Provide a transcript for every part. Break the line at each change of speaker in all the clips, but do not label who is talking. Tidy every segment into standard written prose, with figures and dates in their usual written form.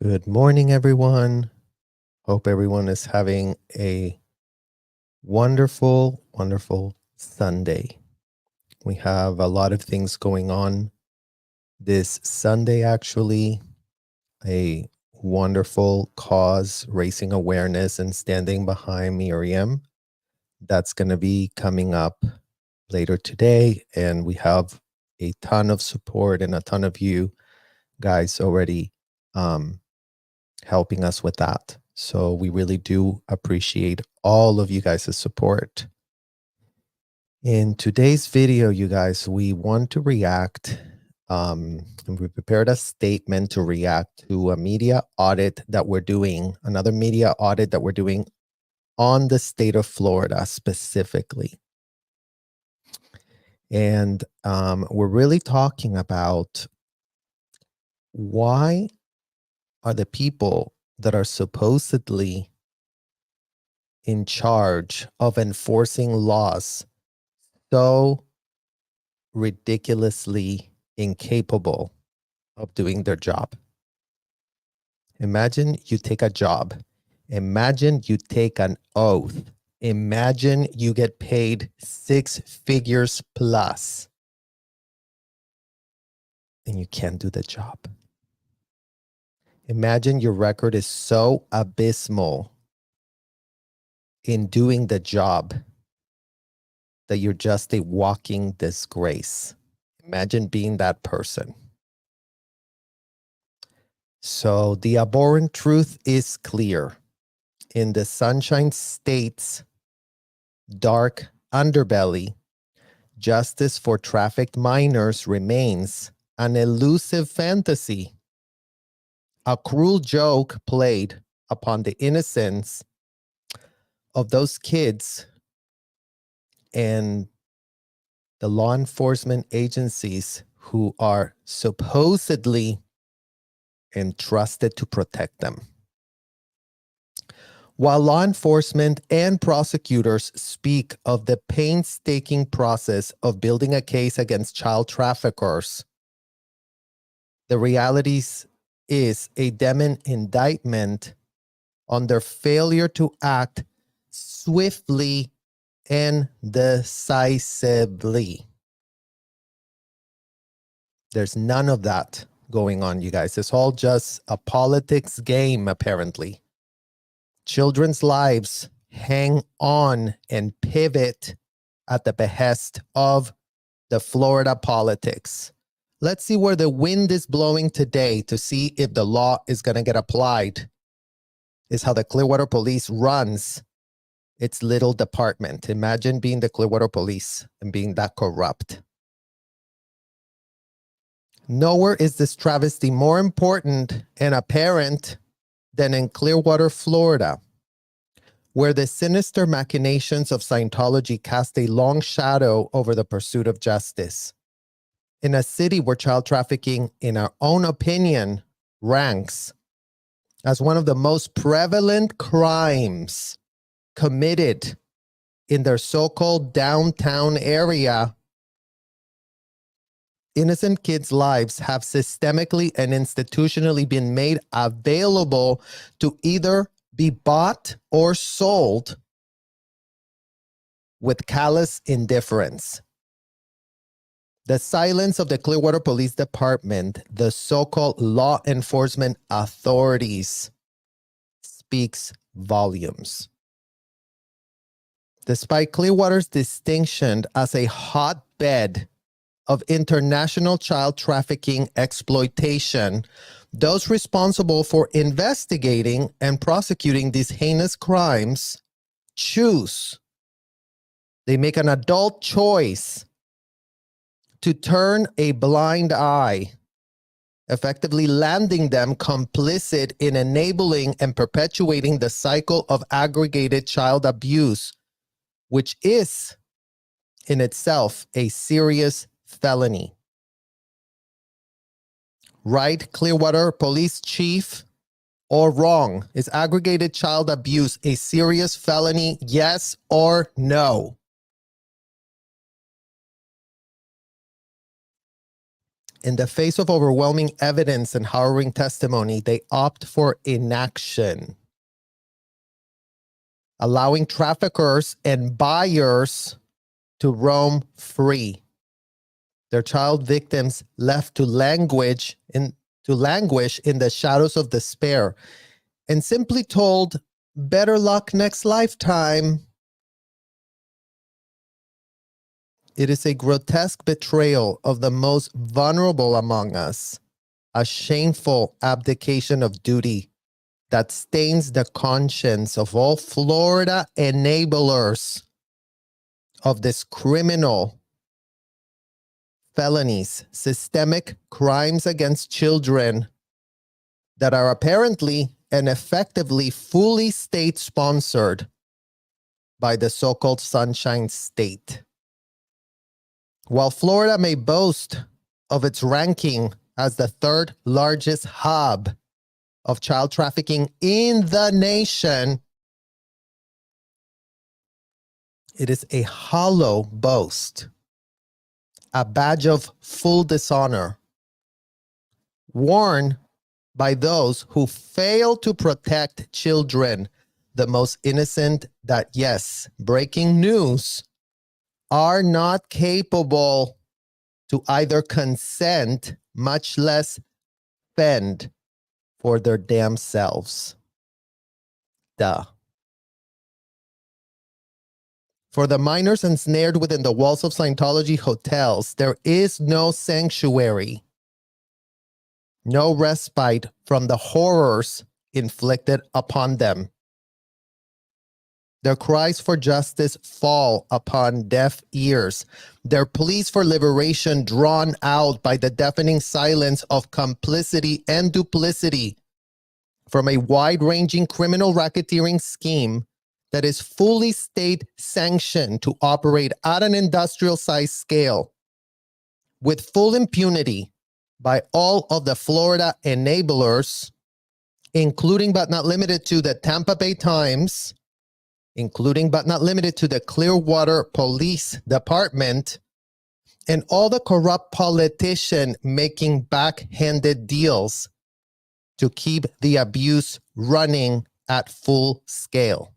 Good morning, everyone. Hope everyone is having a wonderful, wonderful Sunday. We have a lot of things going on this Sunday, actually. A wonderful cause, raising awareness and standing behind Miriam. That's going to be coming up later today. And we have a ton of support and a ton of you guys already helping us with that. So we really do appreciate all of you guys' support. In today's video, you guys, we want to react, and we prepared a statement to react to a media audit that we're doing, another media audit that we're doing on the state of Florida specifically. And we're really talking about why are the people that are supposedly in charge of enforcing laws so ridiculously incapable of doing their job. Imagine you take a job. Imagine you take an oath. Imagine you get paid 6 figures plus and you can't do the job. Imagine your record is so abysmal in doing the job that you're just a walking disgrace. Imagine being that person. So the abhorrent truth is clear. In the Sunshine State's dark underbelly, justice for trafficked minors remains an elusive fantasy, a cruel joke played upon the innocence of those kids and the law enforcement agencies who are supposedly entrusted to protect them. While law enforcement and prosecutors speak of the painstaking process of building a case against child traffickers, the reality is a damning indictment on their failure to act swiftly and decisively. There's none of that going on, you guys. It's all just a politics game, apparently. Children's lives hang on and pivot at the behest of the Florida politics. Let's see where the wind is blowing today to see if the law is going to get applied. Is how the Clearwater Police runs its little department. Imagine being the Clearwater Police and being that corrupt. Nowhere is this travesty more important and apparent than in Clearwater, Florida, where the sinister machinations of Scientology cast a long shadow over the pursuit of justice. In a city where child trafficking, in our own opinion, ranks as one of the most prevalent crimes committed in their so-called downtown area, innocent kids' lives have systemically and institutionally been made available to either be bought or sold with callous indifference. The silence of the Clearwater Police Department, the so-called law enforcement authorities, speaks volumes. Despite Clearwater's distinction as a hotbed of international child trafficking exploitation, those responsible for investigating and prosecuting these heinous crimes choose. They make an adult choice to turn a blind eye, effectively landing them complicit in enabling and perpetuating the cycle of aggregated child abuse, which is in itself a serious felony. Right, Clearwater Police Chief, or wrong? Is aggregated child abuse a serious felony? Yes or no? In the face of overwhelming evidence and harrowing testimony, they opt for inaction, allowing traffickers and buyers to roam free. Their child victims left to languish in the shadows of despair and simply told, better luck next lifetime. It is a grotesque betrayal of the most vulnerable among us, a shameful abdication of duty that stains the conscience of all Florida enablers of this criminal felonies, systemic crimes against children that are apparently and effectively fully state-sponsored by the so-called Sunshine State. While Florida may boast of its ranking as the third largest hub of child trafficking in the nation, it is a hollow boast, a badge of full dishonor, worn by those who fail to protect children, the most innocent that, yes, breaking news, are not capable to either consent, much less fend for their damn selves. Duh. For the minors ensnared within the walls of Scientology hotels, there is no sanctuary, no respite from the horrors inflicted upon them. Their cries for justice fall upon deaf ears, their pleas for liberation drawn out by the deafening silence of complicity and duplicity from a wide-ranging criminal racketeering scheme that is fully state-sanctioned to operate at an industrial-sized scale with full impunity by all of the Florida enablers, including but not limited to the Tampa Bay Times, including but not limited to the Clearwater Police Department, and all the corrupt politicians making backhanded deals to keep the abuse running at full scale.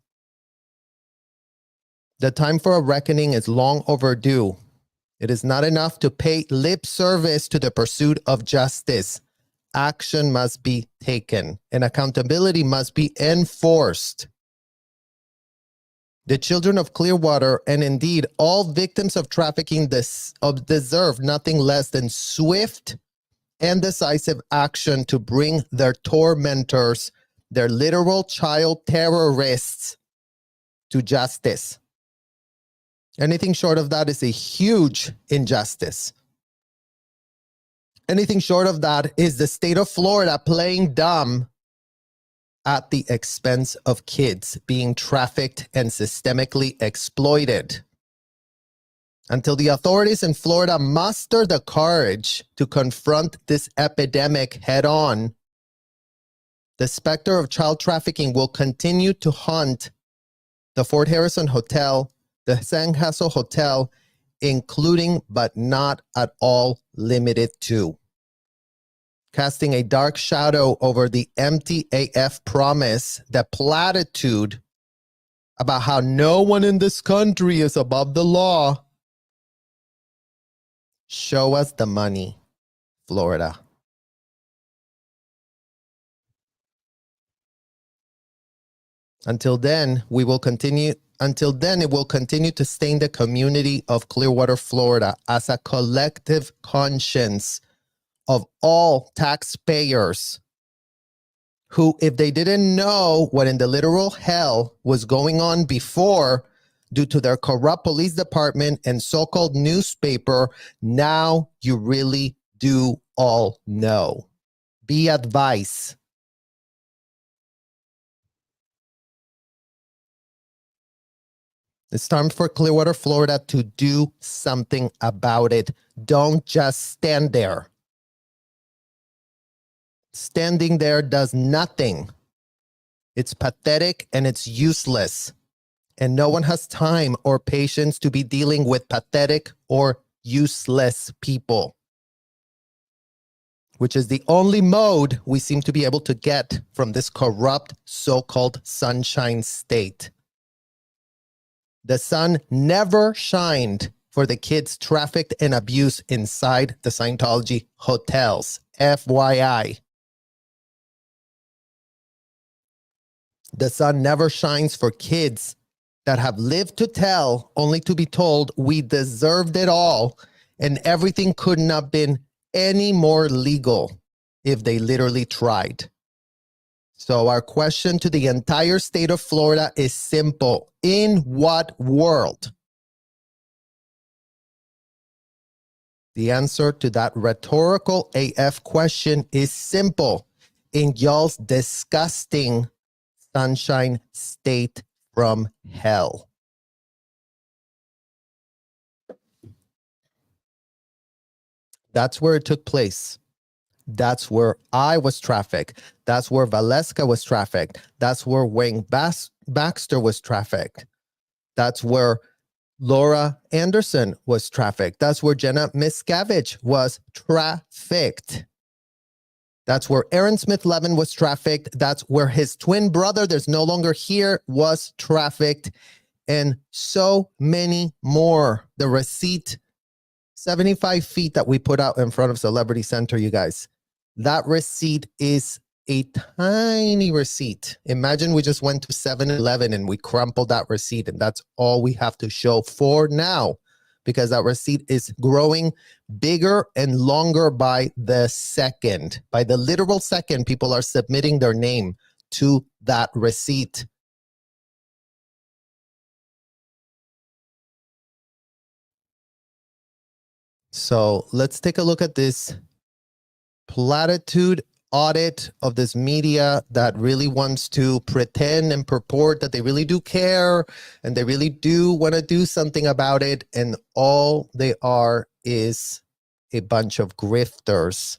The time for a reckoning is long overdue. It is not enough to pay lip service to the pursuit of justice. Action must be taken, and accountability must be enforced. The children of Clearwater, and indeed all victims of trafficking, deserve nothing less than swift and decisive action to bring their tormentors, their literal child terrorists, to justice. Anything short of that is a huge injustice. Anything short of that is the state of Florida playing dumb at the expense of kids being trafficked and systemically exploited. Until the authorities in Florida muster the courage to confront this epidemic head on, the specter of child trafficking will continue to haunt the Fort Harrison Hotel, the San Hassel Hotel, including but not at all limited to, casting a dark shadow over the empty AF promise, the platitude about how no one in this country is above the law. Show us the money, Florida. Until then, it will continue to stain the community of Clearwater, Florida as a collective conscience of all taxpayers who, if they didn't know what in the literal hell was going on before due to their corrupt police department and so-called newspaper, now you really do all know. Be advised. It's time for Clearwater, Florida to do something about it. Don't just stand there. Standing there does nothing. It's pathetic and it's useless. And no one has time or patience to be dealing with pathetic or useless people. which is the only mode we seem to be able to get from this corrupt so-called sunshine state. The sun never shined for the kids trafficked and abused inside the Scientology hotels. FYI. The sun never shines for kids that have lived to tell, only to be told we deserved it all and everything couldn't have been any more legal if they literally tried. So our question to the entire state of Florida is simple. In what world? The answer to that rhetorical AF question is simple. In y'all's disgusting sunshine state from hell. That's where it took place. That's where I was trafficked. That's where Valeska was trafficked. That's where Wayne Baxter was trafficked. That's where Laura Anderson was trafficked. That's where Jenna Miscavige was trafficked. That's where Aaron Smith-Levin was trafficked. That's where his twin brother, there's no longer here, was trafficked. And so many more. The receipt, 75 feet that we put out in front of Celebrity Center, you guys. That receipt is a tiny receipt. Imagine we just went to 7-Eleven and we crumpled that receipt, and that's all we have to show for now, because that receipt is growing bigger and longer by the second. By the literal second, people are submitting their name to that receipt. So let's take a look at this platitude audit of this media that really wants to pretend and purport that they really do care and they really do want to do something about it, and all they are is a bunch of grifters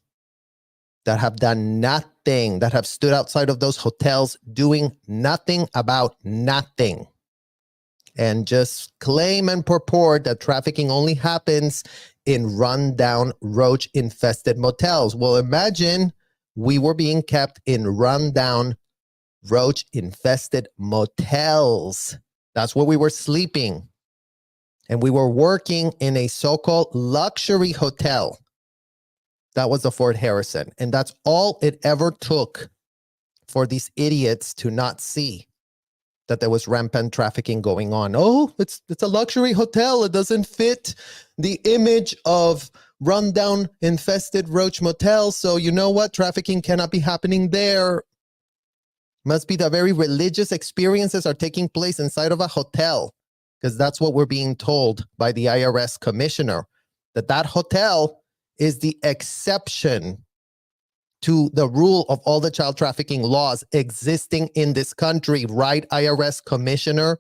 that have done nothing, that have stood outside of those hotels doing nothing about nothing, and just claim and purport that trafficking only happens in rundown, roach-infested motels. Well, imagine we were being kept in rundown, roach-infested motels. That's where we were sleeping. And we were working in a so-called luxury hotel. That was the Fort Harrison. And that's all it ever took for these idiots to not see that there was rampant trafficking going on. Oh, it's a luxury hotel. It doesn't fit the image of rundown, infested roach motel. So you know what? Trafficking cannot be happening there. Must be the very religious experiences are taking place inside of a hotel, because that's what we're being told by the IRS commissioner, that hotel is the exception to the rule of all the child trafficking laws existing in this country, right, IRS commissioner?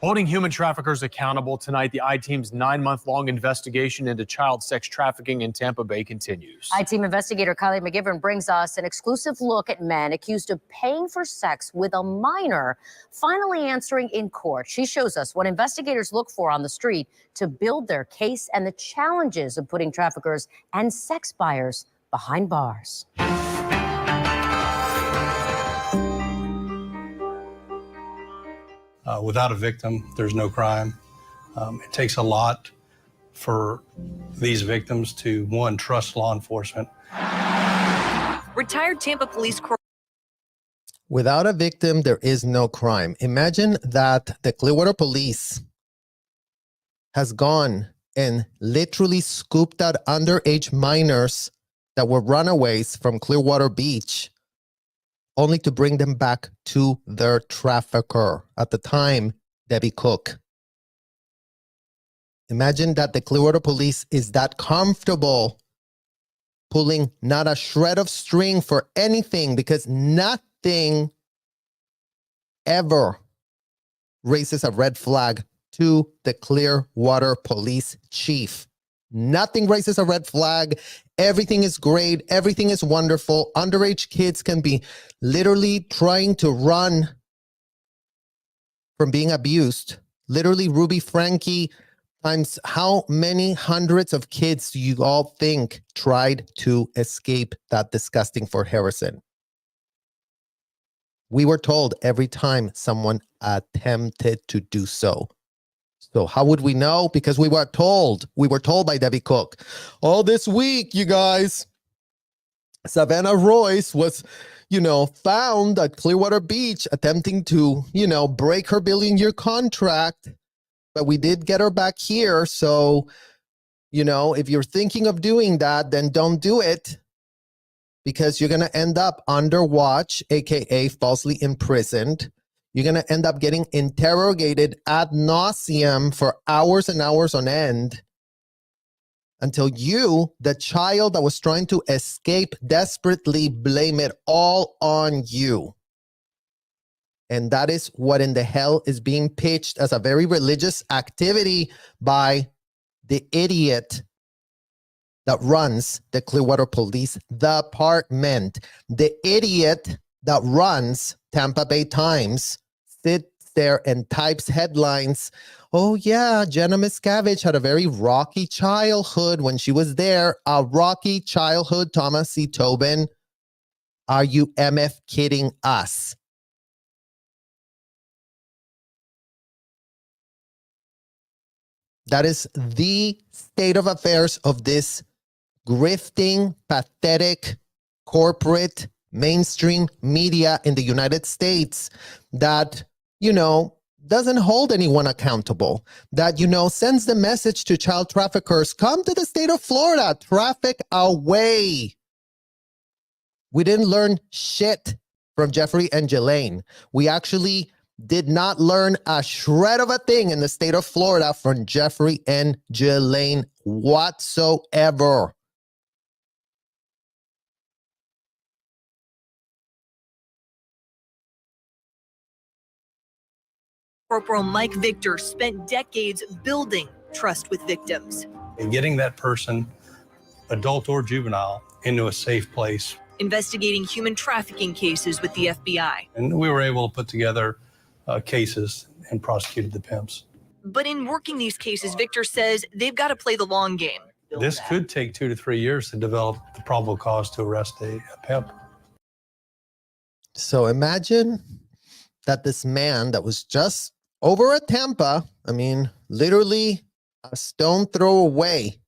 Holding human traffickers accountable tonight, the I-Team's 9-month-long investigation into child sex trafficking in Tampa Bay continues.
I-Team investigator Kylie McGivern brings us an exclusive look at men accused of paying for sex with a minor finally answering in court. She shows us what investigators look for on the street to build their case and the challenges of putting traffickers and sex buyers behind bars.
Without a victim, there's no crime. It takes a lot for these victims to, one, trust law enforcement.
Retired Tampa Police
Without a victim, there is no crime. Imagine that the Clearwater Police has gone and literally scooped out underage minors that were runaways from Clearwater Beach, only to bring them back to their trafficker, at the time, Debbie Cook. Imagine that the Clearwater Police is that comfortable pulling not a shred of string for anything, because nothing ever raises a red flag to the Clearwater Police chief. Nothing raises a red flag. Everything is great. Everything is wonderful. Underage kids can be literally trying to run from being abused, Literally, Ruby Frankie times how many hundreds of kids do you all think tried to escape that disgusting Fort Harrison? We were told every time someone attempted to do so. So how would we know? Because we were told. We were told by Debbie Cook. All this week, you guys, Savannah Royce was, found at Clearwater Beach attempting to, break her billion-year contract. But we did get her back here. So, if you're thinking of doing that, then don't do it. Because you're going to end up under watch, aka falsely imprisoned. You're going to end up getting interrogated ad nauseum for hours and hours on end until you, the child that was trying to escape, desperately blame it all on you. And that is what in the hell is being pitched as a very religious activity by the idiot that runs the Clearwater Police Department. The idiot that runs Tampa Bay Times sits there and types headlines. Oh yeah, Jenna Miscavige had a very rocky childhood when she was there. A rocky childhood, Thomas C. Tobin. Are you MF kidding us? That is the state of affairs of this grifting, pathetic, corporate, mainstream media in the United States that, doesn't hold anyone accountable, that, sends the message to child traffickers, come to the state of Florida, traffic away. We didn't learn shit from Jeffrey and Ghislaine. We actually did not learn a shred of a thing in the state of Florida from Jeffrey and Ghislaine whatsoever.
Corporal Mike Victor spent decades building trust with victims.
And getting that person, adult or juvenile, into a safe place.
Investigating human trafficking cases with the FBI.
And we were able to put together cases and prosecuted the pimps.
But in working these cases, Victor says they've got to play the long game.
This could take 2 to 3 years to develop the probable cause to arrest a pimp.
So imagine that this man that was just over at Tampa, literally a stone throw away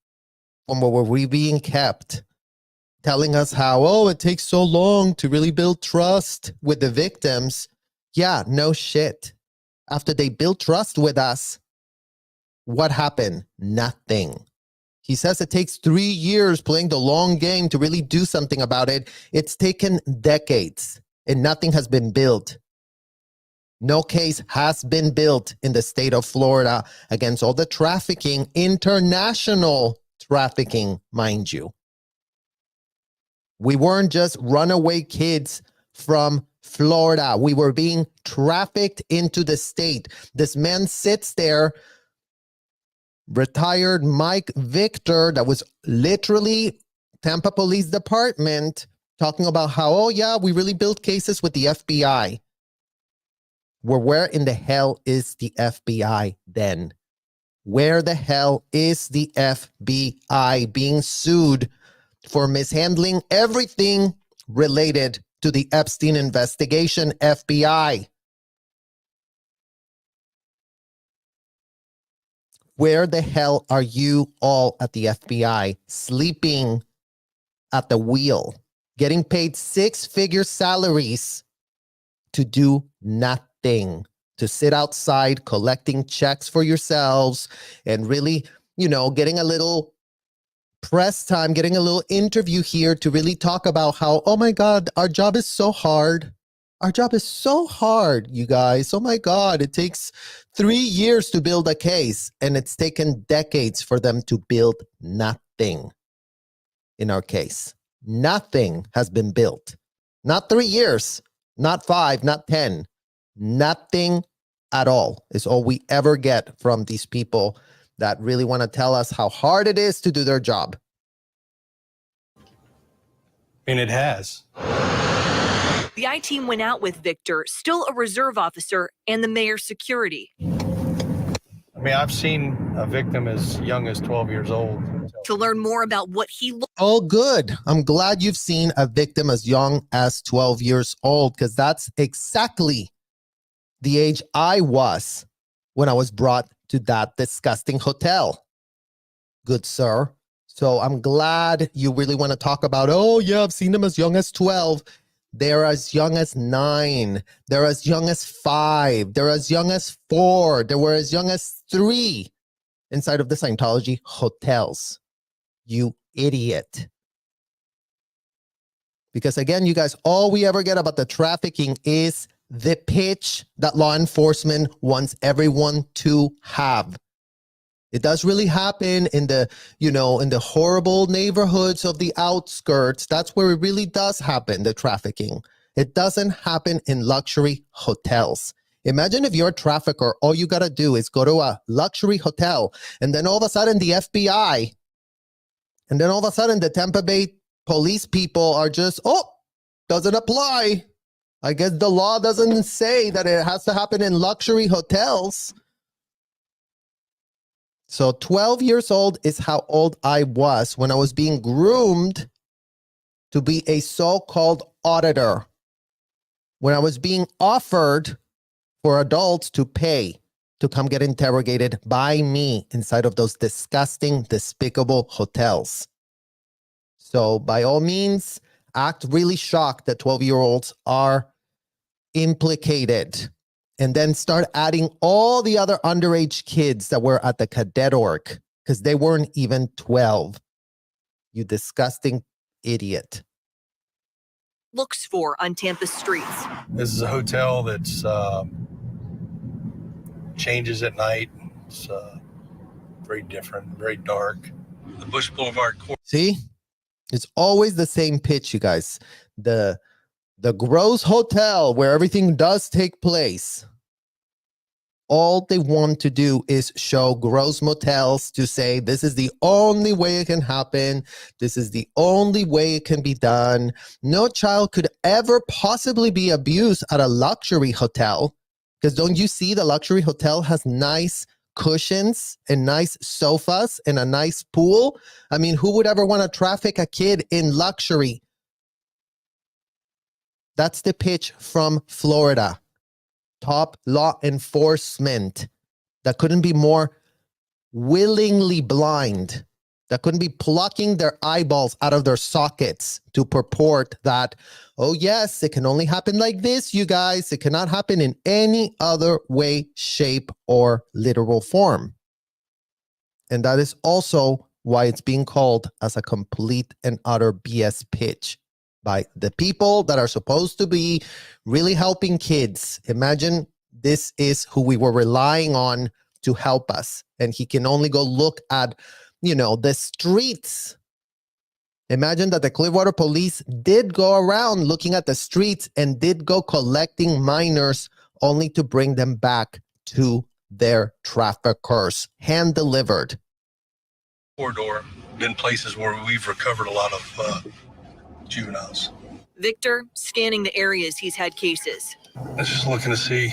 from where we're being kept, telling us how, it takes so long to really build trust with the victims. Yeah, no shit. After they built trust with us, what happened? Nothing. He says it takes 3 years playing the long game to really do something about it. It's taken decades and nothing has been built. No case has been built in the state of Florida against all the trafficking, international trafficking, mind you. We weren't just runaway kids from Florida. We were being trafficked into the state. This man sits there, retired Mike Victor, that was literally Tampa Police Department, talking about how, we really built cases with the FBI. Well, where in the hell is the FBI then? Where the hell is the FBI being sued for mishandling everything related to the Epstein investigation, FBI? Where the hell are you all at the FBI, sleeping at the wheel, getting paid 6-figure salaries to do nothing, to sit outside collecting checks for yourselves and really, getting a little press time, getting a little interview here to really talk about how, oh my God, our job is so hard. Our job is so hard, you guys. Oh my God, it takes 3 years to build a case, and it's taken decades for them to build nothing. In our case, nothing has been built. Not 3 years, not 5, not 10. Nothing at all is all we ever get from these people that really want to tell us how hard it is to do their job.
And it has.
The I-team went out with Victor, still a reserve officer, and the mayor's security.
I mean, I've seen a victim as young as 12 years old.
To learn more about what he looked
Oh, good. I'm glad you've seen a victim as young as 12 years old, because that's exactly the age I was when I was brought to that disgusting hotel. Good sir. So I'm glad you really want to talk about, oh yeah, I've seen them as young as 12. They're as young as 9. They're as young as 5. They're as young as 4. They were as young as 3 inside of the Scientology hotels. You idiot. Because again, you guys, all we ever get about the trafficking is the pitch that law enforcement wants everyone to have. It does really happen in the, in the horrible neighborhoods of the outskirts. That's where it really does happen, the trafficking. It doesn't happen in luxury hotels. Imagine if you're a trafficker, all you got to do is go to a luxury hotel, and then all of a sudden the FBI, and then all of a sudden the Tampa Bay police people are just, doesn't apply. I guess the law doesn't say that it has to happen in luxury hotels. So 12 years old is how old I was when I was being groomed to be a so-called auditor. When I was being offered for adults to pay to come get interrogated by me inside of those disgusting, despicable hotels. So by all means, act really shocked that 12-year-olds are implicated, and then start adding all the other underage kids that were at the cadet org, because they weren't even 12. You disgusting idiot.
looks for on Tampa's streets.
This is a hotel that's changes at night. It's very different, very dark. The Bush Boulevard Court.
See? It's always the same pitch, you guys. The gross hotel where everything does take place. All they want to do is show gross motels to say this is the only way it can happen. This is the only way it can be done. No child could ever possibly be abused at a luxury hotel, because don't you see the luxury hotel has nice cushions and nice sofas and a nice pool? I mean, who would ever want to traffic a kid in luxury? That's the pitch from Florida. Top law enforcement that couldn't be more willingly blind, that couldn't be plucking their eyeballs out of their sockets to purport that, oh yes, it can only happen like this, you guys. It cannot happen in any other way, shape, or literal form. And that is also why it's being called as a complete and utter BS pitch by the people that are supposed to be really helping kids. Imagine this is who we were relying on to help us. And he can only go look at, the streets. Imagine that the Clearwater Police did go around looking at the streets and did go collecting minors only to bring them back to their traffickers, hand delivered.
Corridor, been places where we've recovered a lot of juveniles.
Victor scanning the areas he's had cases.
I was just looking to see,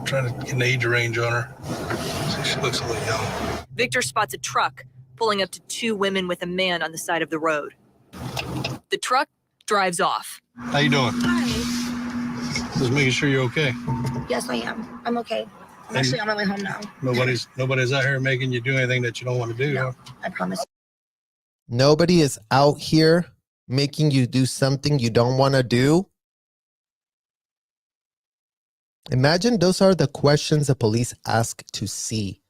trying to get an age range on her. She looks a little young.
Victor spots a truck pulling up to 2 women with a man on the side of the road. The truck drives off.
How you doing?
Hi.
Just making sure you're okay.
Yes, I am. I'm okay. I'm actually on my way home now.
Nobody's out here making you do anything that you don't want to do.
No, I promise.
Nobody is out here making you do something you don't want to do. Imagine those are the questions the police ask to see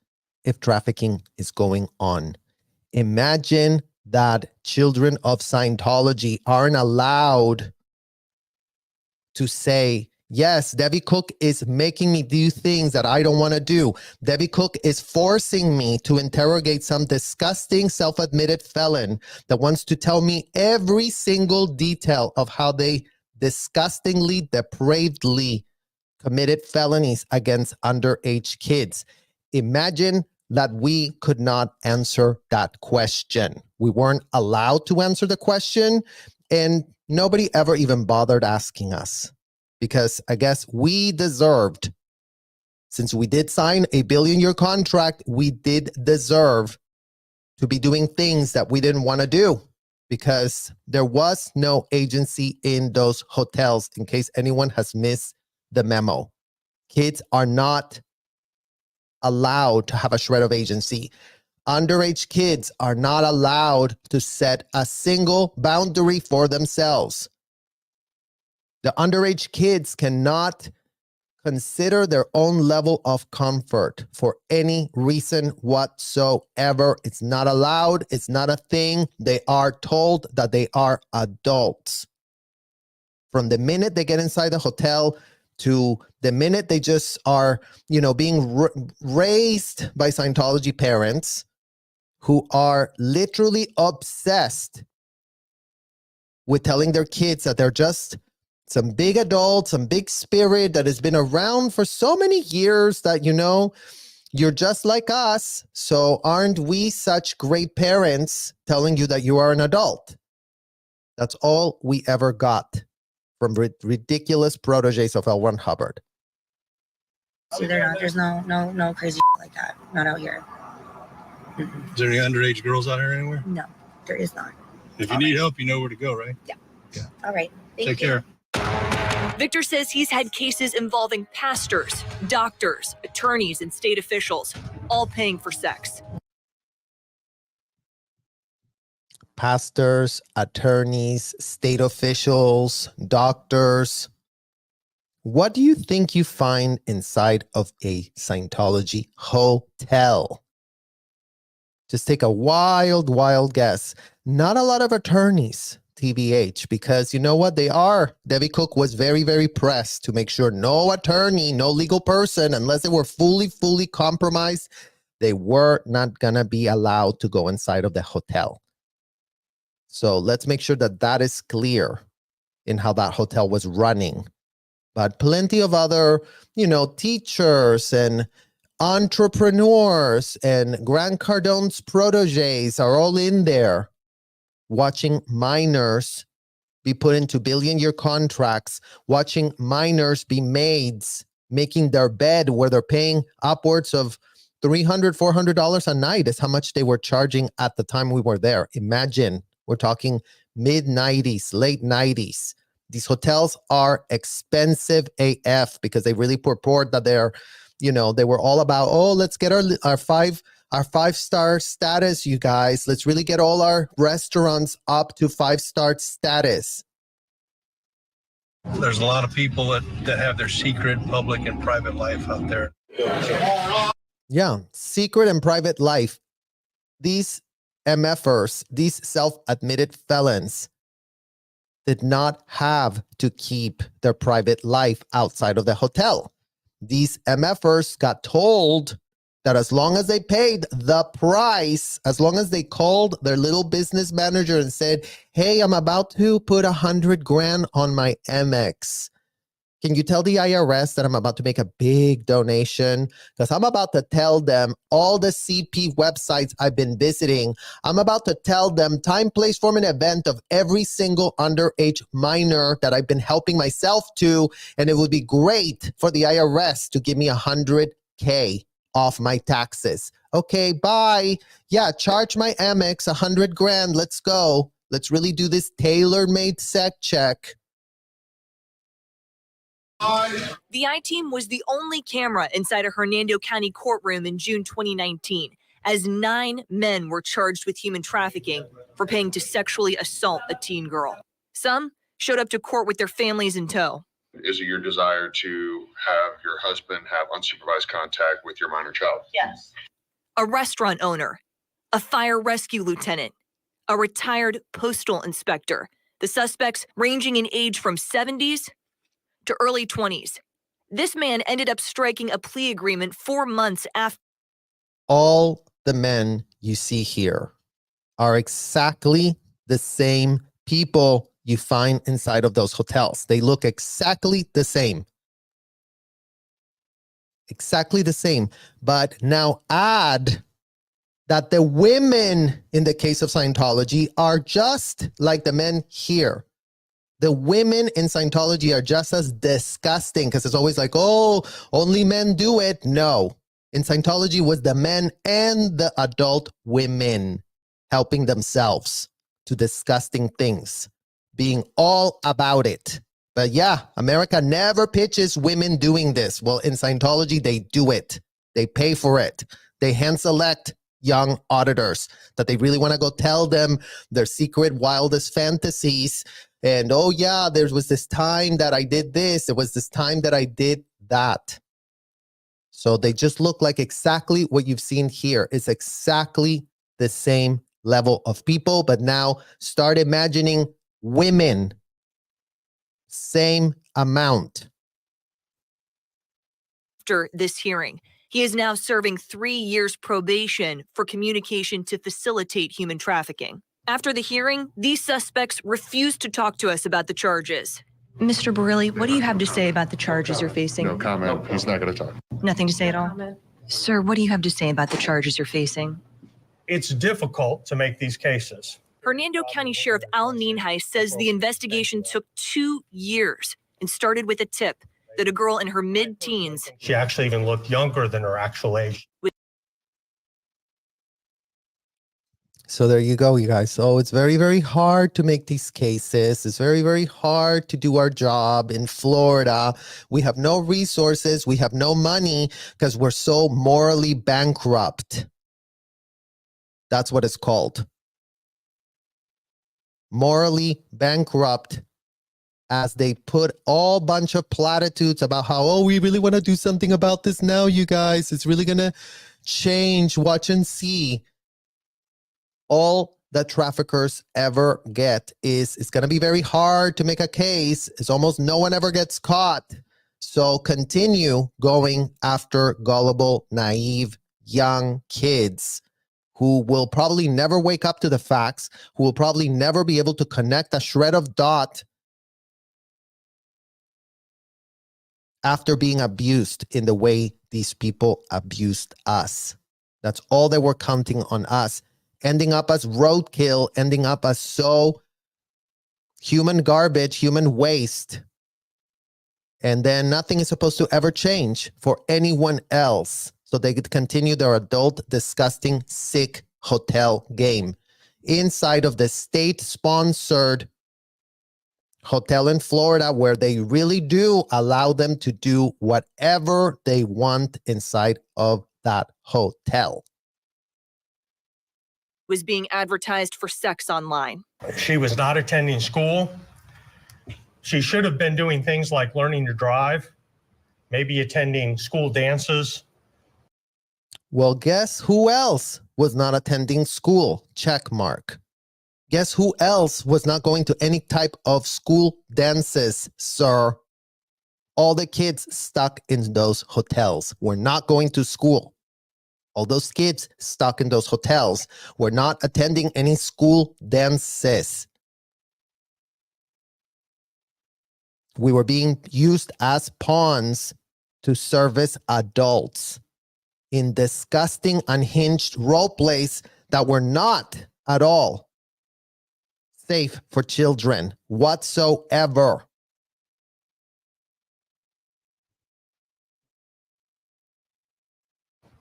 if trafficking is going on. Imagine that children of Scientology aren't allowed to say, yes, Debbie Cook is making me do things that I don't want to do. Debbie Cook is forcing me to interrogate some disgusting self-admitted felon that wants to tell me every single detail of how they disgustingly, depravedly committed felonies against underage kids. Imagine that we could not answer that question. We weren't allowed to answer the question, and nobody ever even bothered asking us, because I guess we deserved Since we did sign a billion-year contract, we did deserve to be doing things that we didn't want to do because there was no agency in those hotels, in case anyone has missed the memo. Kids are not allowed to have a shred of agency. Underage kids are not allowed to set a single boundary for themselves. The underage kids cannot consider their own level of comfort for any reason whatsoever. It's not allowed. It's not a thing. They are told that they are adults. From the minute they get inside the hotel to the minute they just are, being raised by Scientology parents who are literally obsessed with telling their kids that they're just some big adult, some big spirit that has been around for so many years that, you're just like us. So aren't we such great parents telling you that you are an adult? That's all we ever got from ridiculous proteges of L. Ron Hubbard.
See, there's no crazy like that. Not out here.
Is there any underage girls out here anywhere?
No, there is not.
If you need help, you know where to go, right?
Yeah. All right. Thank
Take
you.
care.
Victor says he's had cases involving pastors, doctors, attorneys, and state officials, all paying for sex.
Pastors, attorneys, state officials, doctors. What do you think you find inside of a Scientology hotel? Just take a wild guess. Not a lot of attorneys, TBH, because you know what they are? Debbie Cook was very, very pressed to make sure no attorney, no legal person, unless they were fully compromised, they were not going to be allowed to go inside of the hotel. So let's make sure that that is clear in how that hotel was running. But plenty of other, teachers and entrepreneurs and Grant Cardone's proteges are all in there watching minors be put into billion-year contracts, watching minors be maids, making their bed where they're paying upwards of $300, $400 a night is how much they were charging at the time we were there. Imagine, we're talking mid-90s, late 90s. These hotels are expensive AF because they really purport that they're, they were all about, let's get our five-star status, you guys. Let's really get all our restaurants up to 5-star status.
There's a lot of people that have their secret, public, and private life out there.
Yeah, secret and private life. These MFers, these self-admitted felons, did not have to keep their private life outside of the hotel. These MFers got told that as long as they paid the price, as long as they called their little business manager and said, hey, I'm about to put $100,000 on my Amex. Can you tell the IRS that I'm about to make a big donation? Because I'm about to tell them all the CP websites I've been visiting. I'm about to tell them time, place, form, and event of every single underage minor that I've been helping myself to. And it would be great for the IRS to give me $100K off my taxes. Okay, bye. Yeah, charge my Amex $100,000. Let's go. Let's really do this tailor-made sec check.
The I-Team was the only camera inside a Hernando County courtroom in June 2019, as 9 men were charged with human trafficking for paying to sexually assault a teen girl. Some showed up to court with their families in tow.
Is it your desire to have your husband have unsupervised contact with your minor child?
Yes. A restaurant owner, a fire rescue lieutenant, a retired postal inspector. The suspects ranging in age from 70s to early 20s. This man ended up striking a plea agreement 4 months after.
All the men you see here are exactly the same people you find inside of those hotels. They look exactly the same. Exactly the same. But now add that the women in the case of Scientology are just like the men here. The women in Scientology are just as disgusting because it's always like, oh, only men do it. No. In Scientology was the men and the adult women helping themselves to disgusting things, being all about it. But yeah, America never pitches women doing this. Well, in Scientology, they do it. They pay for it. They hand select young auditors that they really want to go tell them their secret, wildest fantasies. And, oh yeah, there was this time that I did this. It was this time that I did that. So they just look like exactly what you've seen here. It's exactly the same level of people. But now start imagining women. Same amount.
After this hearing, he is now serving 3 years probation for communication to facilitate human trafficking. After the hearing, these suspects refused to talk to us about the charges. Mr. Barilli, what do you have to say about the charges you're facing?
No comment. He's not going to talk.
Nothing to say at all? Sir, what do you have to say about the charges you're facing?
It's difficult to make these cases.
Hernando County Sheriff Al Nienhuis says the investigation took 2 years and started with a tip that a girl in her mid-teens.
She actually even looked younger than her actual age.
So there you go, you guys. So it's very, very hard to make these cases. It's very, very hard to do our job in Florida. We have no resources. We have no money because we're so morally bankrupt. That's what it's called. Morally bankrupt, as they put all bunch of platitudes about how, oh, we really want to do something about this now, you guys. It's really going to change. Watch and see. All that traffickers ever get is it's going to be very hard to make a case. It's almost no one ever gets caught. So continue going after gullible, naive, young kids who will probably never wake up to the facts, who will probably never be able to connect a shred of dot after being abused in the way these people abused us. That's all they were counting on us. Ending up as roadkill, ending up as so human garbage, human waste. And then nothing is supposed to ever change for anyone else. So they could continue their adult, disgusting, sick hotel game inside of the state-sponsored hotel in Florida, where they really do allow them to do whatever they want inside of that hotel.
Was being advertised for sex online.
She was not attending school. She should have been doing things like learning to drive, maybe attending school dances.
Well, guess who else was not attending school? Check mark. Guess who else was not going to any type of school dances, sir? All the kids stuck in those hotels were not going to school. All those kids stuck in those hotels were not attending any school dances. We were being used as pawns to service adults in disgusting, unhinged role plays that were not at all safe for children whatsoever.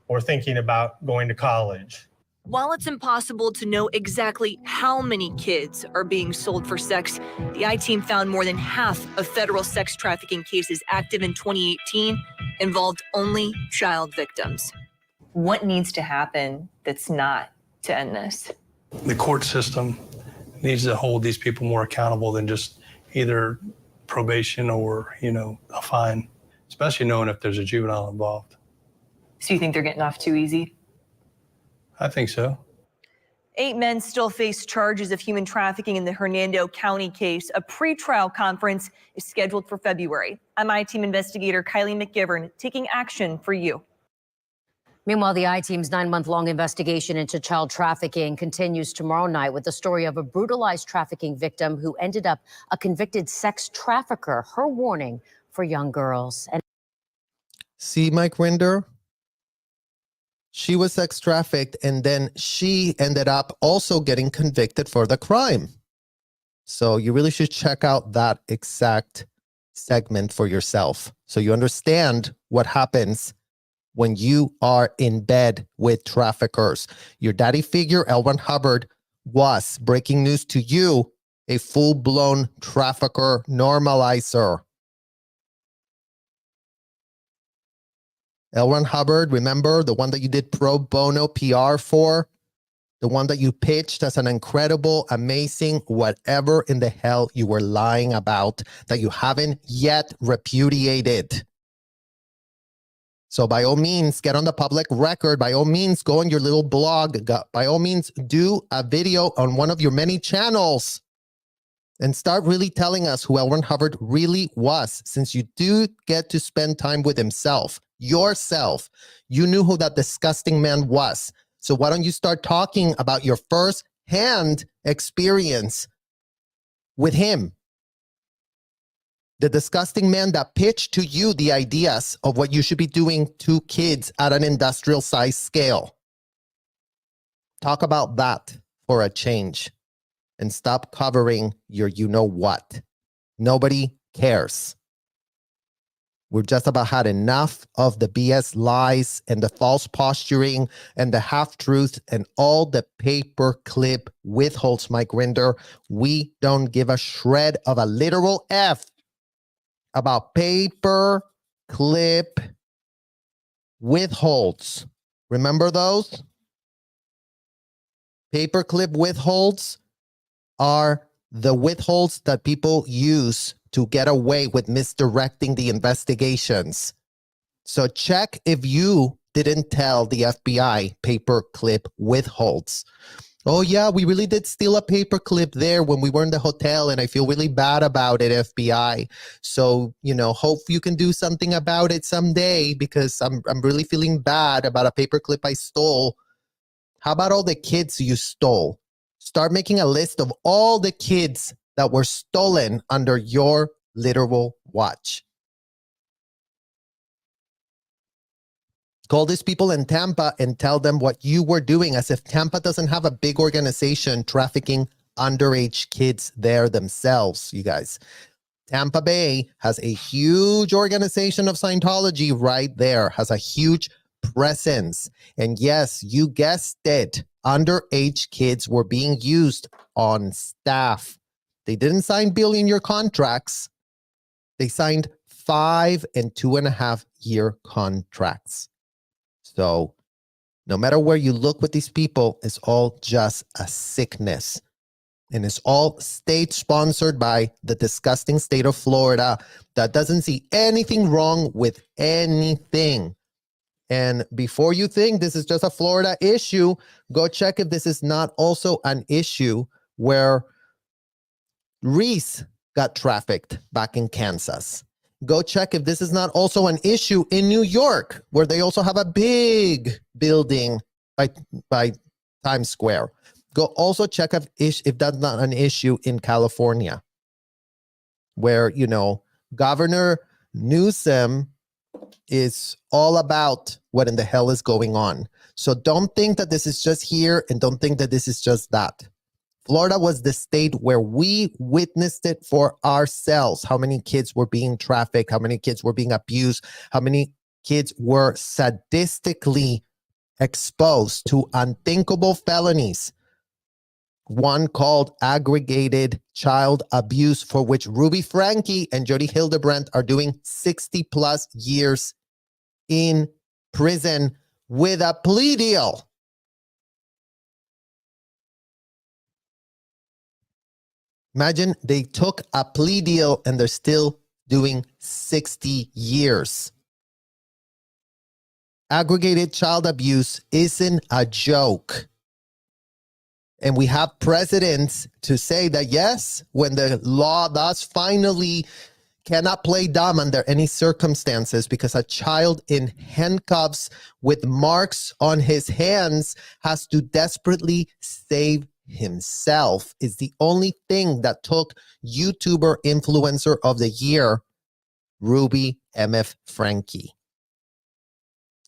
Or thinking about going to college.
While it's impossible to know exactly how many kids are being sold for sex, the I-Team found more than half of federal sex trafficking cases active in 2018 involved only child victims. What needs to happen that's not to end this?
The court system needs to hold these people more accountable than just either probation or, a fine, especially knowing if there's a juvenile involved.
So you think they're getting off too easy?
I think so.
8 men still face charges of human trafficking in the Hernando County case. A pretrial conference is scheduled for February. I'm I-Team investigator Kylie McGivern taking action for you.
Meanwhile, the I-Team's 9-month-long investigation into child trafficking continues tomorrow night with the story of a brutalized trafficking victim who ended up a convicted sex trafficker. Her warning for young girls. And
see, Mike Rinder? She was sex trafficked, and then she ended up also getting convicted for the crime. So you really should check out that exact segment for yourself so you understand what happens when you are in bed with traffickers. Your daddy figure, L. Ron Hubbard, was, breaking news to you, a full-blown trafficker normalizer. L. Ron Hubbard, remember the one that you did pro bono PR for? The one that you pitched as an incredible, amazing, whatever in the hell you were lying about that you haven't yet repudiated. So by all means, get on the public record. By all means, go on your little blog. By all means, do a video on one of your many channels and start really telling us who L. Ron Hubbard really was, since you do get to spend time with himself, yourself. You knew who that disgusting man was. So why don't you start talking about your first-hand experience with him? The disgusting man that pitched to you the ideas of what you should be doing to kids at an industrial size scale. Talk about that for a change and stop covering your you-know-what. Nobody cares. We've just about had enough of the BS lies and the false posturing and the half-truth and all the paperclip withholds, Mike Rinder. We don't give a shred of a literal F about paperclip withholds. Remember those? Paperclip withholds are the withholds that people use to get away with misdirecting the investigations. So check if you didn't tell the FBI paperclip withholds. Oh yeah, we really did steal a paperclip there when we were in the hotel and I feel really bad about it, FBI. So, hope you can do something about it someday because I'm really feeling bad about a paperclip I stole. How about all the kids you stole? Start making a list of all the kids that were stolen under your literal watch. Call these people in Tampa and tell them what you were doing, as if Tampa doesn't have a big organization trafficking underage kids there themselves, you guys. Tampa Bay has a huge organization of Scientology right there, has a huge presence. And yes, you guessed it, underage kids were being used on staff. They didn't sign billion-year contracts. They signed 5 and 2.5 year contracts. So no matter where you look with these people, it's all just a sickness. And it's all state-sponsored by the disgusting state of Florida that doesn't see anything wrong with anything. And before you think this is just a Florida issue, go check if this is not also an issue where Reese got trafficked back in Kansas. Go check if this is not also an issue in New York, where they also have a big building by Times Square. Go also check if that's not an issue in California, where, Governor Newsom is all about what in the hell is going on. So don't think that this is just here and don't think that this is just that. Florida was the state where we witnessed it for ourselves. How many kids were being trafficked, how many kids were being abused, how many kids were sadistically exposed to unthinkable felonies. One called aggravated child abuse, for which Ruby Franke and Jody Hildebrandt are doing 60 plus years in prison with a plea deal. Imagine they took a plea deal and they're still doing 60 years. Aggregated child abuse isn't a joke. And we have precedents to say that, yes, when the law does finally cannot play dumb under any circumstances, because a child in handcuffs with marks on his hands has to desperately save himself, is the only thing that took YouTuber Influencer of the Year, Ruby MF Franke.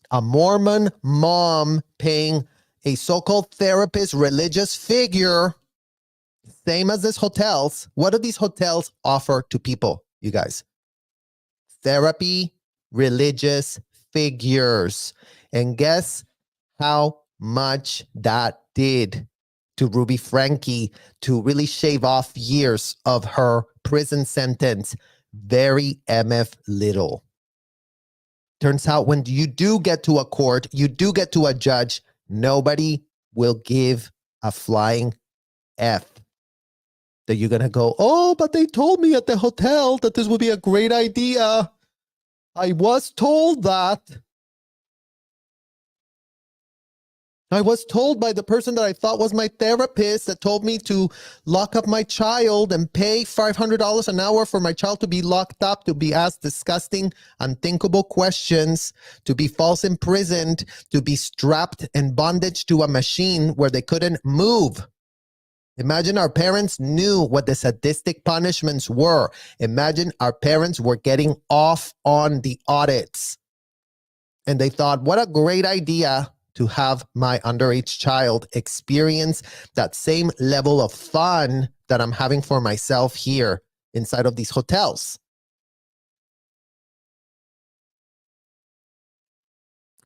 A Mormon mom paying a so-called therapist, religious figure, Same as these hotels. What do these hotels offer to people, you guys? Therapy, religious figures. And guess how much that did to Ruby Frankie to really shave off years of her prison sentence? Very MF little. Turns out when you do get to a court, you do get to a judge, nobody will give a flying F. That you're going to go, oh, but they told me at the hotel that this would be a great idea. I was told that. I was told by the person that I thought was my therapist that told me to lock up my child and pay $500 an hour for my child to be locked up, to be asked disgusting, unthinkable questions, to be false imprisoned, to be strapped in bondage to a machine where they couldn't move. Imagine our parents knew what the sadistic punishments were. Imagine our parents were getting off on the audits. And they thought, what a great idea to have my underage child experience that same level of fun that I'm having for myself here inside of these hotels.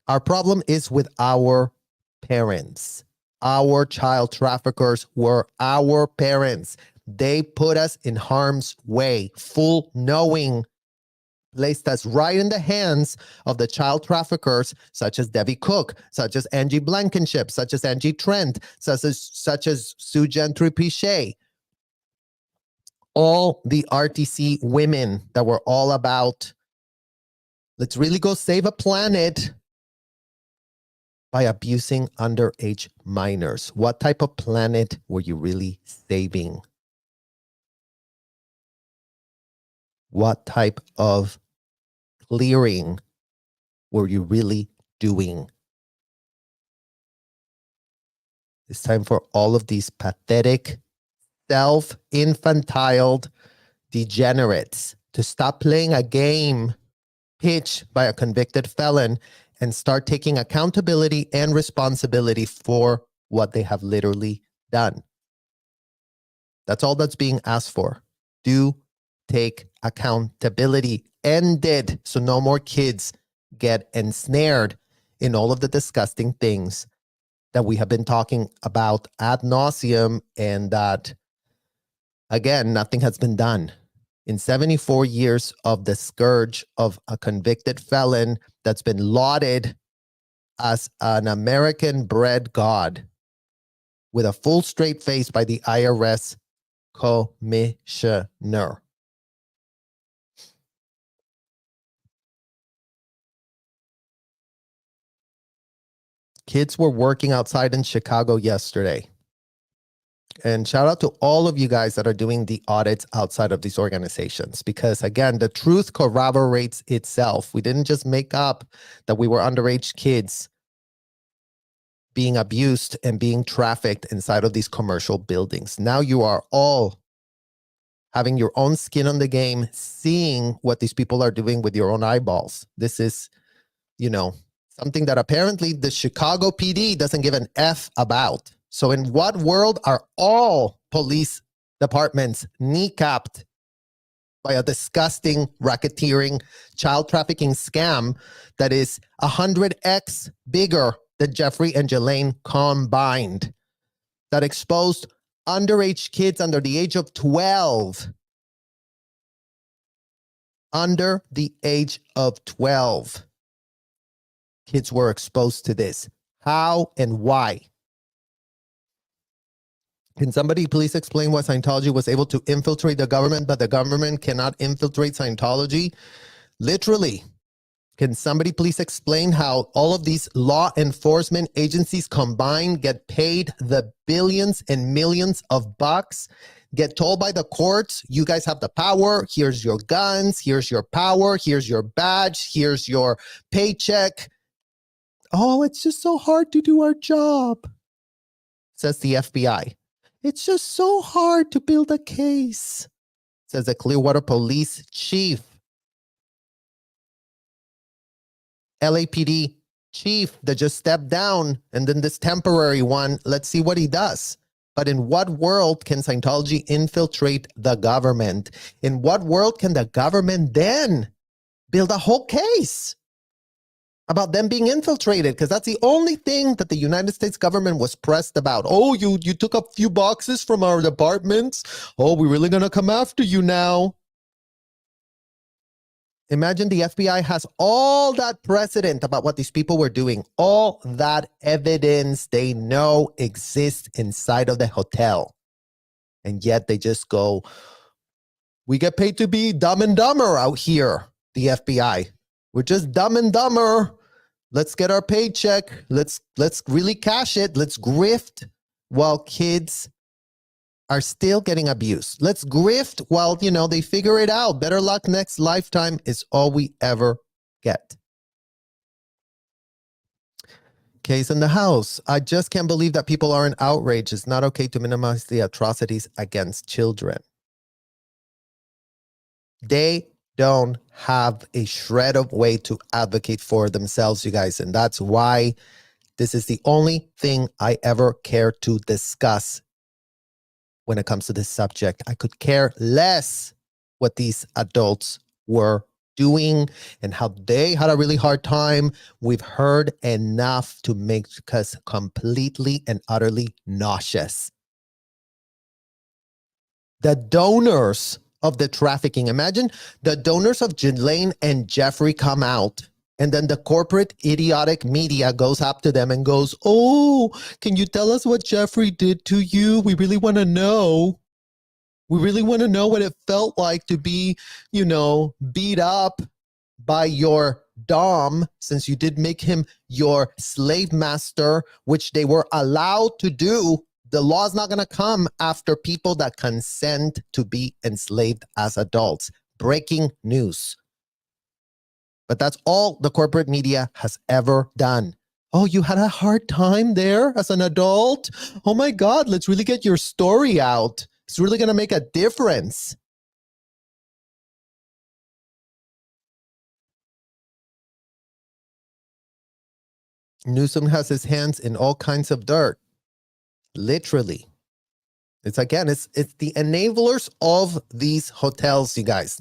Our problem is with our parents. Our child traffickers were our parents. They put us in harm's way, full knowing, placed us right in the hands of the child traffickers, such as Debbie Cook, such as Angie Blankenship, such as Angie Trent, such as Sue Gentry Pichet. All the RTC women that were all about, let's really go save a planet by abusing underage minors. What type of planet were you really saving? What type of clearing were you really doing? It's time for all of these pathetic, self-infantiled degenerates to stop playing a game pitched by a convicted felon and start taking accountability and responsibility for what they have literally done. That's all that's being asked for. Do take accountability. End it so no more kids get ensnared in all of the disgusting things that we have been talking about ad nauseum, and that, again, nothing has been done. In 74 years of the scourge of a convicted felon that's been lauded as an American-bred god with a full straight face by the IRS commissioner. Kids were working outside in Chicago yesterday. And shout out to all of you guys that are doing the audits outside of these organizations, because again, the truth corroborates itself. We didn't just make up that we were underage kids being abused and being trafficked inside of these commercial buildings. Now you are all having your own skin on the game, seeing what these people are doing with your own eyeballs. This is, something that apparently the Chicago PD doesn't give an F about. So in what world are all police departments kneecapped by a disgusting racketeering child trafficking scam that is 100x bigger than Jeffrey and Ghislaine combined, that exposed underage kids under the age of 12? Under the age of 12. Kids were exposed to this. How and why? Can somebody please explain why Scientology was able to infiltrate the government, but the government cannot infiltrate Scientology? Literally. Can somebody please explain how all of these law enforcement agencies combined get paid the billions and millions of bucks, get told by the courts, you guys have the power, here's your guns, here's your power, here's your badge, here's your paycheck. Oh, it's just so hard to do our job, says the FBI. It's just so hard to build a case, says the Clearwater Police Chief. LAPD chief that just stepped down, and then this temporary one, let's see what he does. But in what world can Scientology infiltrate the government? In what world can the government then build a whole case about them being infiltrated? Because that's the only thing that the United States government was pressed about. Oh, you took a few boxes from our departments. Oh, we're really going to come after you now. Imagine the FBI has all that precedent about what these people were doing, all that evidence they know exists inside of the hotel. And yet they just go, we get paid to be dumb and dumber out here, the FBI. We're just dumb and dumber. Let's get our paycheck. Let's really cash it. Let's grift while kids are still getting abused. Let's grift while, they figure it out. Better luck next lifetime is all we ever get. Case in the house. I just can't believe that people aren't outraged. It's not okay to minimize the atrocities against children. They don't have a shred of way to advocate for themselves, you guys. And that's why this is the only thing I ever care to discuss when it comes to this subject. I could care less what these adults were doing and how they had a really hard time. We've heard enough to make us completely and utterly nauseous. The donors of the trafficking. Imagine the donors of Ghislaine and Jeffrey come out, and then the corporate idiotic media goes up to them and goes, oh, can you tell us what Jeffrey did to you? We really want to know. We really want to know what it felt like to be, beat up by your dom, since you did make him your slave master, which they were allowed to do. The law is not going to come after people that consent to be enslaved as adults. Breaking news. But that's all the corporate media has ever done. Oh, you had a hard time there as an adult? Oh my God, let's really get your story out. It's really going to make a difference. Newsom has his hands in all kinds of dirt. Literally. It's the enablers of these hotels, you guys.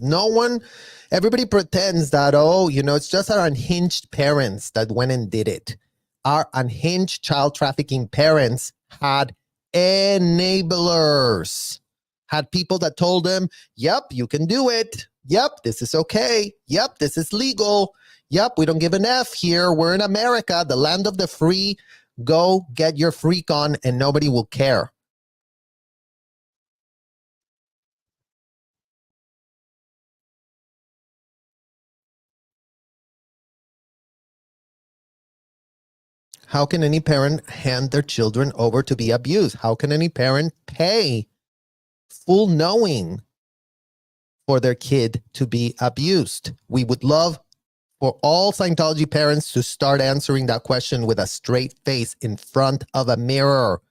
Everybody pretends that, it's just our unhinged parents that went and did it. Our unhinged child trafficking parents had enablers, had people that told them, yep, you can do it. Yep, this is okay. Yep, this is legal. Yep, we don't give an F here. We're in America, the land of the free. Go get your freak on and nobody will care. How can any parent hand their children over to be abused? How can any parent pay full knowing for their kid to be abused? We would love for all Scientology parents to start answering that question with a straight face in front of a mirror.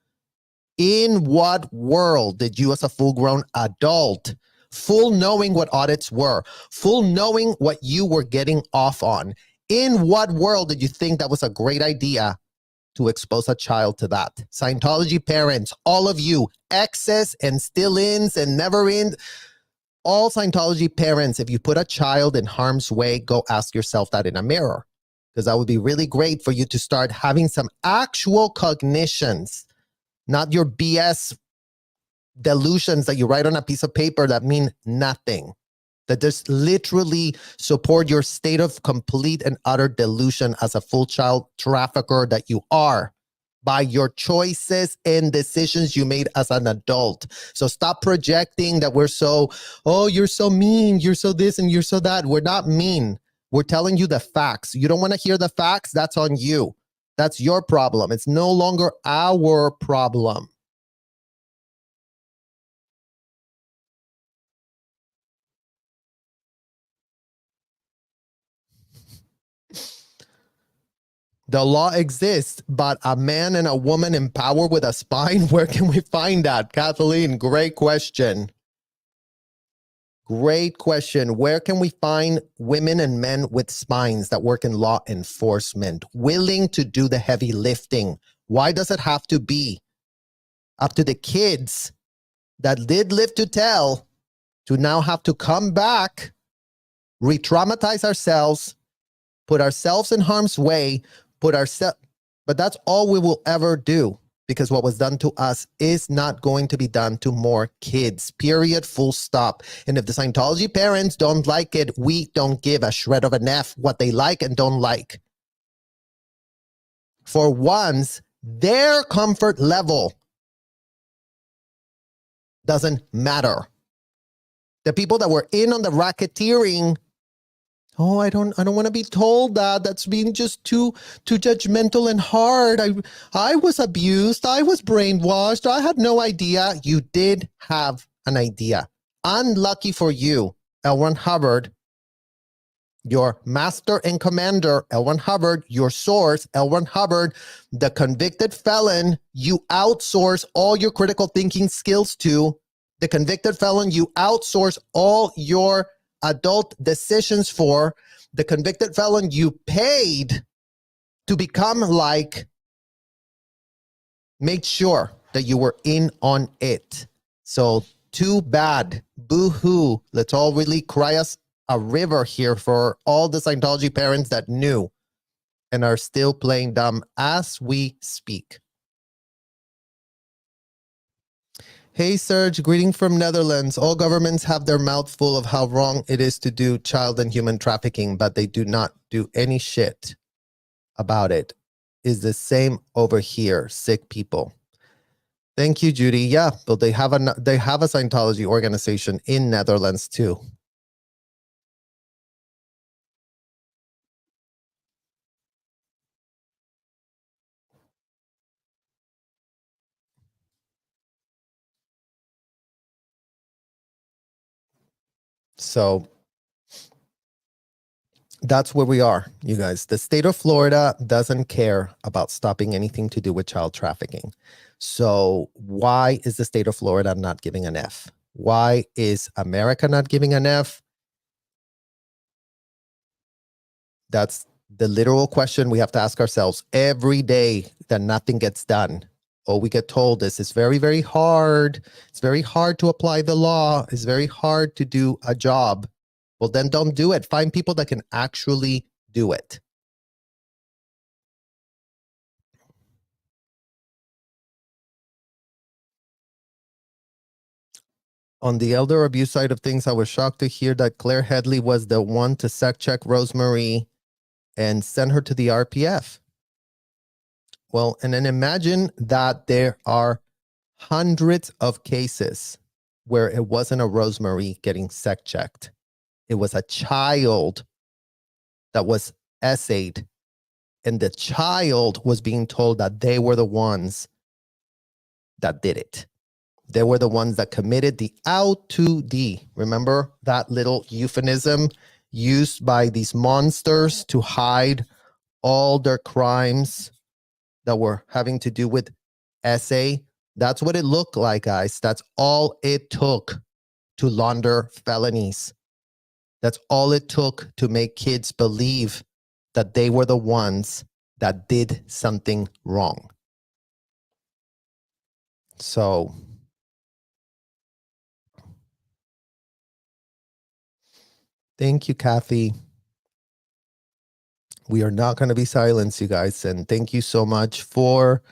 In what world did you as a full-grown adult, full knowing what audits were, full knowing what you were getting off on, in what world did you think that was a great idea to expose a child to that? Scientology parents, all of you, exes and still-ins and never-ins, all Scientology parents, if you put a child in harm's way, go ask yourself that in a mirror, because that would be really great for you to start having some actual cognitions, not your BS delusions that you write on a piece of paper that mean nothing, that just literally support your state of complete and utter delusion as a full child trafficker that you are by your choices and decisions you made as an adult. So stop projecting that we're so, you're so mean, you're so this and you're so that. We're not mean. We're telling you the facts. You don't want to hear the facts? That's on you. That's your problem. It's no longer our problem. The law exists, but a man and a woman in power with a spine, where can we find that? Kathleen, great question. Great question. Where can we find women and men with spines that work in law enforcement, willing to do the heavy lifting? Why does it have to be up to the kids that did live to tell to now have to come back, re-traumatize ourselves, put ourselves in harm's way, but that's all we will ever do, because what was done to us is not going to be done to more kids, period, full stop. And if the Scientology parents don't like it, we don't give a shred of an F what they like and don't like. For once, their comfort level doesn't matter. The people that were in on the racketeering, oh, I don't want to be told that. That's being just too judgmental and hard. I was abused. I was brainwashed. I had no idea. You did have an idea. Unlucky for you, L. Ron Hubbard, your master and commander, L. Ron Hubbard, your source, L. Ron Hubbard, the convicted felon you outsource all your critical thinking skills to, the convicted felon you outsource all your adult decisions for, the convicted felon you paid to become like, made sure that you were in on it. So too bad. Boo-hoo. Let's all really cry us a river here for all the Scientology parents that knew and are still playing dumb as we speak. Hey, Serge, greeting from Netherlands. All governments have their mouth full of how wrong it is to do child and human trafficking, but they do not do any shit about it. Is the same over here, sick people. Thank you, Judy. Yeah, but they have a Scientology organization in Netherlands too. So that's where we are, you guys. The state of Florida doesn't care about stopping anything to do with child trafficking. So why is the state of Florida not giving an F? Why is America not giving an F? That's the literal question we have to ask ourselves every day that nothing gets done. All we get told is it's very, very hard. It's very hard to apply the law. It's very hard to do a job. Well, then don't do it. Find people that can actually do it. On the elder abuse side of things, I was shocked to hear that Claire Headley was the one to sec check Rosemary and send her to the RPF. Well, and then imagine that there are hundreds of cases where it wasn't a Rosemary getting sec checked. It was a child that was essayed, and the child was being told that they were the ones that did it. They were the ones that committed the out to D. Remember that little euphemism used by these monsters to hide all their crimes that were having to do with essay? That's what it looked like, guys. That's all it took to launder felonies. That's all it took to make kids believe that they were the ones that did something wrong. So thank you, Kathy. We are not going to be silenced, you guys. And thank you so much for,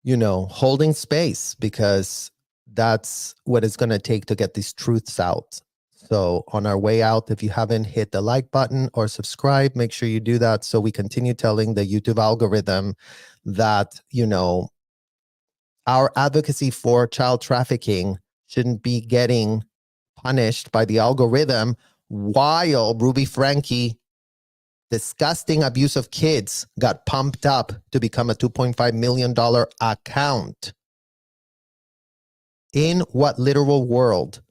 holding space, because that's what it's going to take to get these truths out. So on our way out, if you haven't hit the like button or subscribe, make sure you do that so we continue telling the YouTube algorithm that, our advocacy for child trafficking shouldn't be getting punished by the algorithm while Ruby Frankie disgusting abuse of kids got pumped up to become a $2.5 million account. In what literal world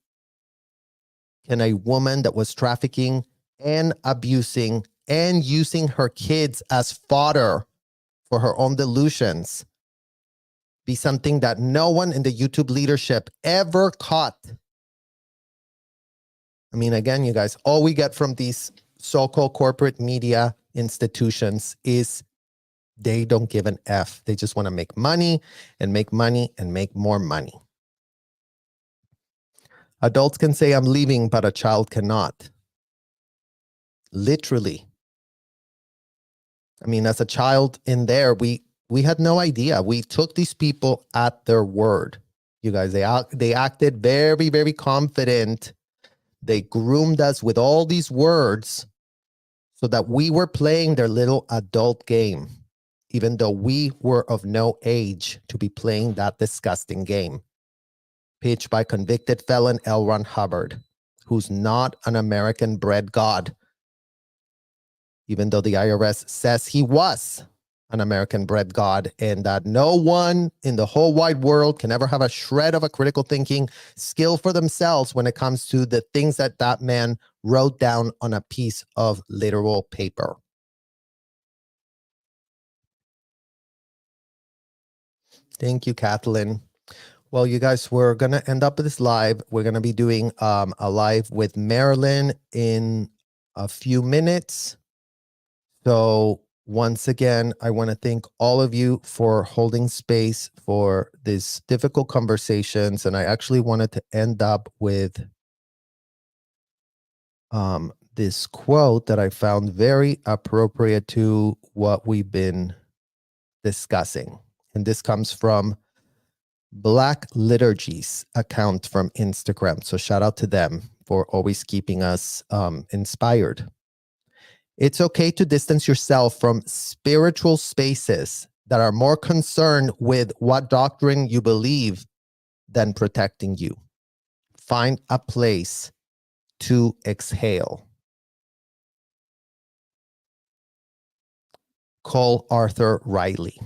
can a woman that was trafficking and abusing and using her kids as fodder for her own delusions be something that no one in the YouTube leadership ever caught? I mean, again, you guys, all we get from these so-called corporate media institutions is They don't give an F. They just want to make money and make money and make more money. Adults can say, I'm leaving, but a child cannot. Literally. I mean, as a child in there, we had no idea. We took these people at their word. You guys, they acted very, very confident. They groomed us with all these words so that we were playing their little adult game, even though we were of no age to be playing that disgusting game. Pitched by convicted felon L. Ron Hubbard, who's not an American-bred god, even though the IRS says he was an American-bred god, and that no one in the whole wide world can ever have a shred of a critical thinking skill for themselves when it comes to the things that that man wrote down on a piece of literal paper. Thank you, Kathleen. Well, you guys, we're going to end up with this live. We're going to be doing a live with Marilyn in a few minutes. So once again, I want to thank all of you for holding space for these difficult conversations. And I actually wanted to end up with this quote that I found very appropriate to what we've been discussing. And this comes from Black Liturgy's account from Instagram. So shout out to them for always keeping us inspired. It's okay to distance yourself from spiritual spaces that are more concerned with what doctrine you believe than protecting you. Find a place to exhale. Call Arthur Riley.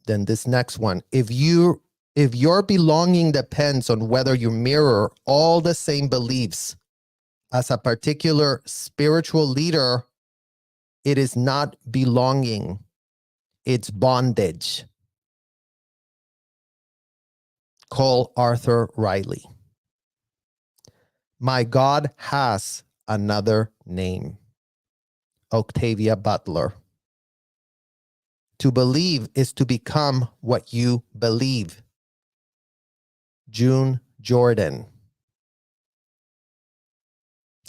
Then this next one, if your belonging depends on whether you mirror all the same beliefs as a particular spiritual leader, it is not belonging, it's bondage. Call Arthur Riley. My God has another name. Octavia Butler. To believe is to become what you believe. June Jordan.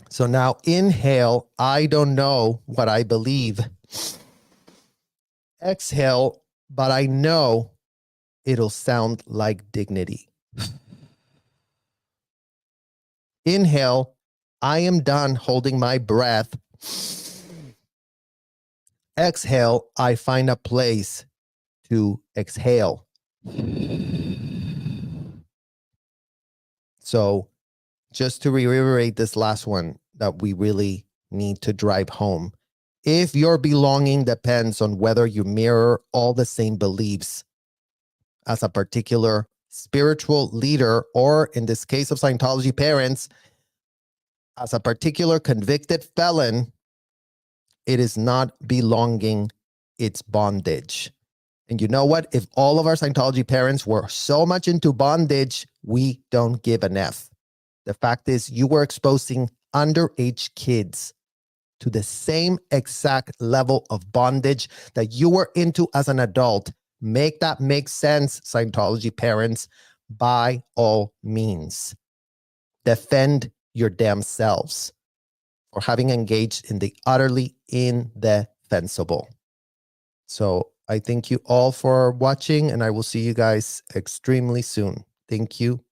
So now inhale, I don't know what I believe. Exhale, but I know it'll sound like dignity. Inhale, I am done holding my breath. Exhale, I find a place to exhale. So just to reiterate this last one that we really need to drive home. If your belonging depends on whether you mirror all the same beliefs as a particular spiritual leader, or in this case of Scientology parents, as a particular convicted felon, it is not belonging, it's bondage. And you know what? If all of our Scientology parents were so much into bondage, we don't give an F. The fact is, you were exposing underage kids to the same exact level of bondage that you were into as an adult. Make that make sense, Scientology parents, by all means. Defend your damn selves for having engaged in the utterly indefensible. So I thank you all for watching, and I will see you guys extremely soon. Thank you.